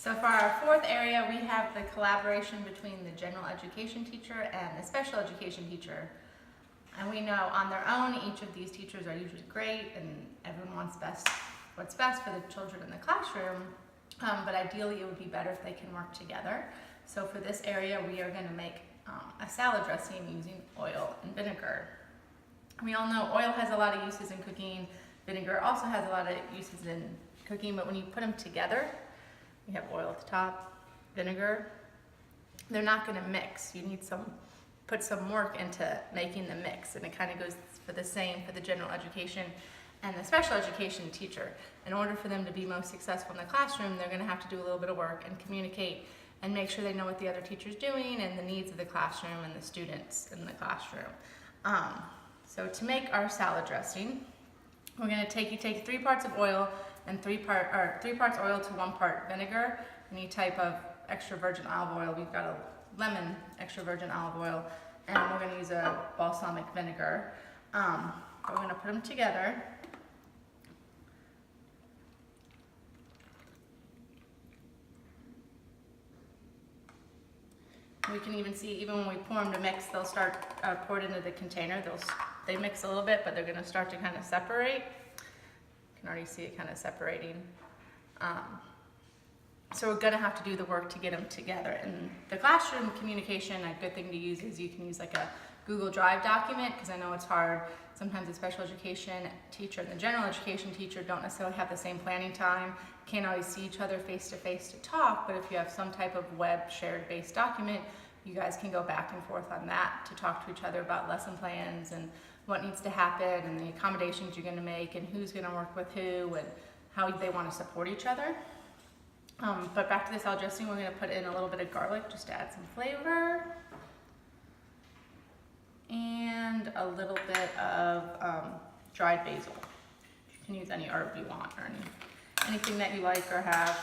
So for our fourth area, we have the collaboration between the general education teacher and the special education teacher. And we know on their own, each of these teachers are usually great and everyone wants what's best for the children in the classroom. But ideally it would be better if they can work together. So for this area, we are going to make a salad dressing using oil and vinegar. We all know oil has a lot of uses in cooking. Vinegar also has a lot of uses in cooking, but when you put them together, we have oil at the top, vinegar, they're not going to mix. You need put some work into making the mix, and it kind of goes for the same for the general education and the special education teacher. In order for them to be most successful in the classroom, they're going to have to do a little bit of work and communicate and make sure they know what the other teacher's doing and the needs of the classroom and the students in the classroom. So to make our salad dressing, we're going to you take 3 parts of oil and 3 parts oil to 1 part vinegar. Any type of extra virgin olive oil. We've got a lemon extra virgin olive oil, and we're going to use a balsamic vinegar. We're going to put them together. We can even see, even when we pour them to mix, they'll start poured into the container. They mix a little bit, but they're going to start to kind of separate. You can already see it kind of separating. So we're going to have to do the work to get them together. In the classroom communication, a good thing to use is you can use like a Google Drive document, because I know it's hard. Sometimes the special education teacher and the general education teacher don't necessarily have the same planning time, can't always see each other face to face to talk, but if you have some type of web shared based document, you guys can go back and forth on that to talk to each other about lesson plans and what needs to happen and the accommodations you're going to make and who's going to work with who and how they want to support each other. But back to the salad dressing, we're going to put in a little bit of garlic just to add some flavor. And a little bit of dried basil. You can use any herb you want or anything that you like or have.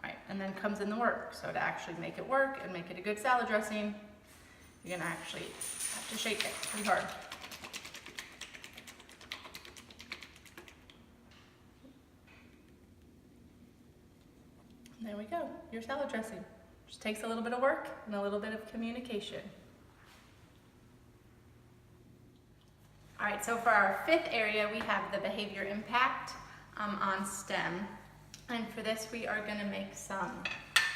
Alright, and then comes in the work. So to actually make it work and make it a good salad dressing, you're going to actually have to shake it pretty hard. There we go, your salad dressing. Just takes a little bit of work and a little bit of communication. All right, so for our 5th area, we have the behavior impact on STEM. And for this, we are gonna make some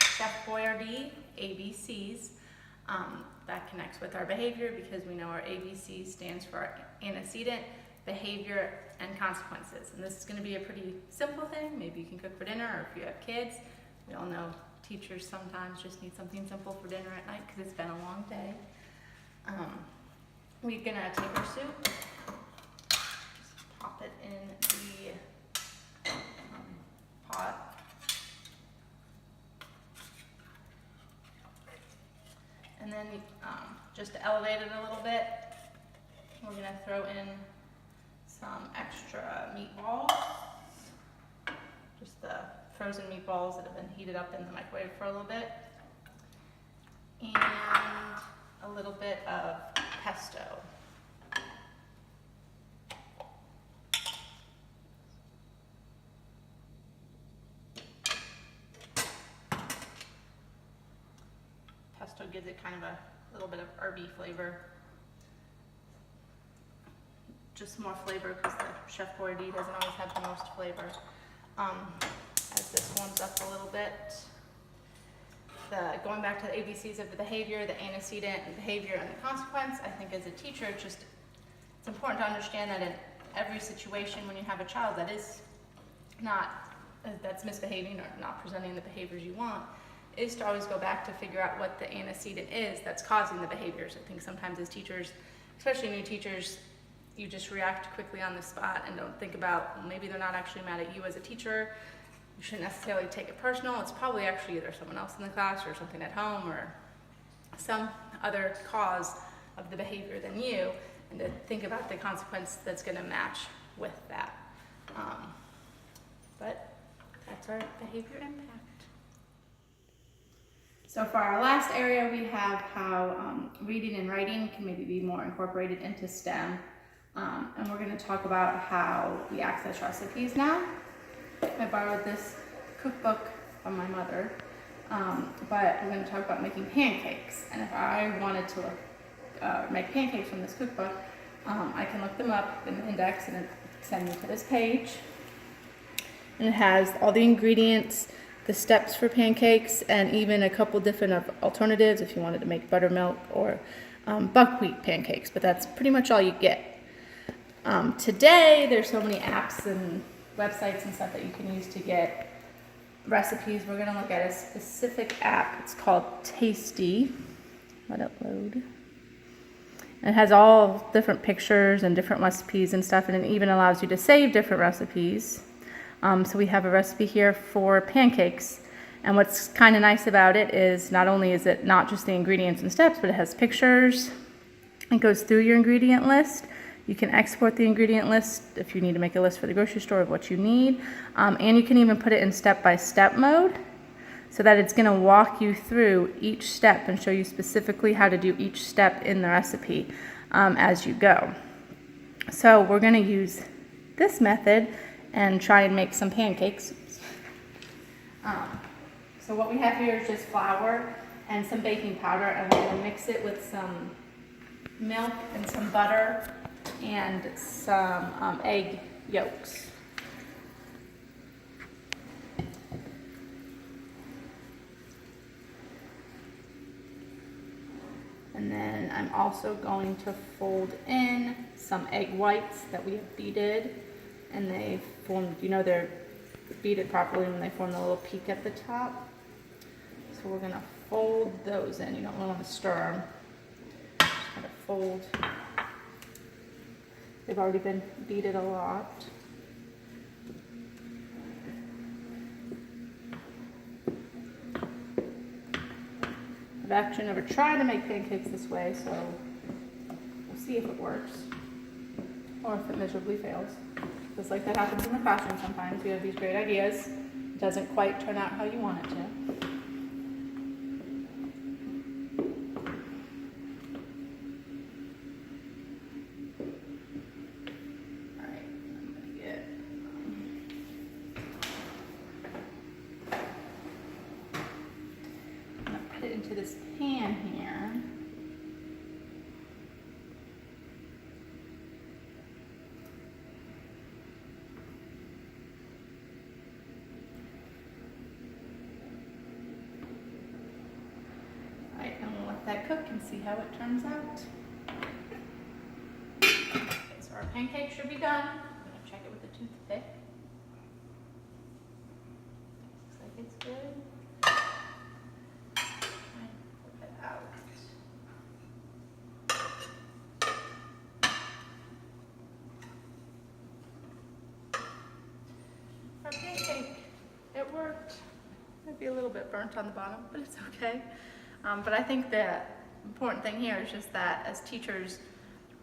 Chef Boyardee ABCs. That connects with our behavior because we know our ABC stands for antecedent, behavior, and consequences. And this is gonna be a pretty simple thing. Maybe you can cook for dinner, or if you have kids. We all know teachers sometimes just need something simple for dinner at night because it's been a long day. We're gonna take our soup, just pop it in the pot. And then just to elevate it a little bit, we're gonna throw in some extra meatballs. Just the frozen meatballs that have been heated up in the microwave for a little bit. And a little bit of pesto. Pesto gives it kind of a little bit of herby flavor. Just more flavor because the Chef Boyardee doesn't always have the most flavor. As this warms up a little bit, going back to the ABCs of the behavior, the antecedent and behavior and the consequence, I think as a teacher, it's important to understand that in every situation when you have a child that's misbehaving or not presenting the behaviors you want, is to always go back to figure out what the antecedent is that's causing the behaviors. I think sometimes as teachers, especially new teachers, you just react quickly on the spot and don't think about, well, maybe they're not actually mad at you as a teacher. You shouldn't necessarily take it personal. It's probably actually either someone else in the class or something at home or some other cause of the behavior than you, and to think about the consequence that's going to match with that. But that's our behavior impact. So for our last area, we have how reading and writing can maybe be more incorporated into STEM. And we're going to talk about how we access recipes now. I borrowed this cookbook from my mother, but we're going to talk about making pancakes. And if I wanted to make pancakes from this cookbook, I can look them up in the index and it send me to this page. And it has all the ingredients, the steps for pancakes, and even a couple different alternatives if you wanted to make buttermilk or buckwheat pancakes, but that's pretty much all you get. Today, there's so many apps and websites and stuff that you can use to get recipes. We're going to look at a specific app. It's called Tasty. Let it load. And it has all different pictures and different recipes and stuff, and it even allows you to save different recipes. So we have a recipe here for pancakes. And what's kind of nice about it is not only is it not just the ingredients and steps, but it has pictures. It goes through your ingredient list. You can export the ingredient list if you need to make a list for the grocery store of what you need. And you can even put it in step-by-step mode so that it's going to walk you through each step and show you specifically how to do each step in the recipe as you go. So we're going to use this method and try and make some pancakes. So what we have here is just flour and some baking powder, and we're going to mix it with some milk and some butter and some egg yolks. And then I'm also going to fold in some egg whites that we have beaten, and they formed, you know, they're beaten properly when they form the little peak at the top. So we're going to fold those in. You don't want to stir them. Just kind of fold. They've already been beaten a lot. I've actually never tried to make pancakes this way, so we'll see if it works or if it miserably fails. Just like that happens in the classroom sometimes. You have these great ideas. It doesn't quite turn out how you want it to. Alright, I'm going to put it into this pan here. That cook and see how it turns out. Okay, so our pancake should be done. I'm going to check it with a toothpick. Looks like it's good. Try and flip it out. Our pancake, it worked. Maybe a little bit burnt on the bottom, but it's okay. But I think the important thing here is just that as teachers,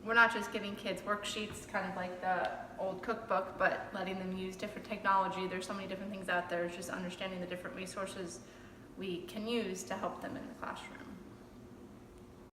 we're not just giving kids worksheets, kind of like the old cookbook, but letting them use different technology. There's so many different things out there. It's just understanding the different resources we can use to help them in the classroom.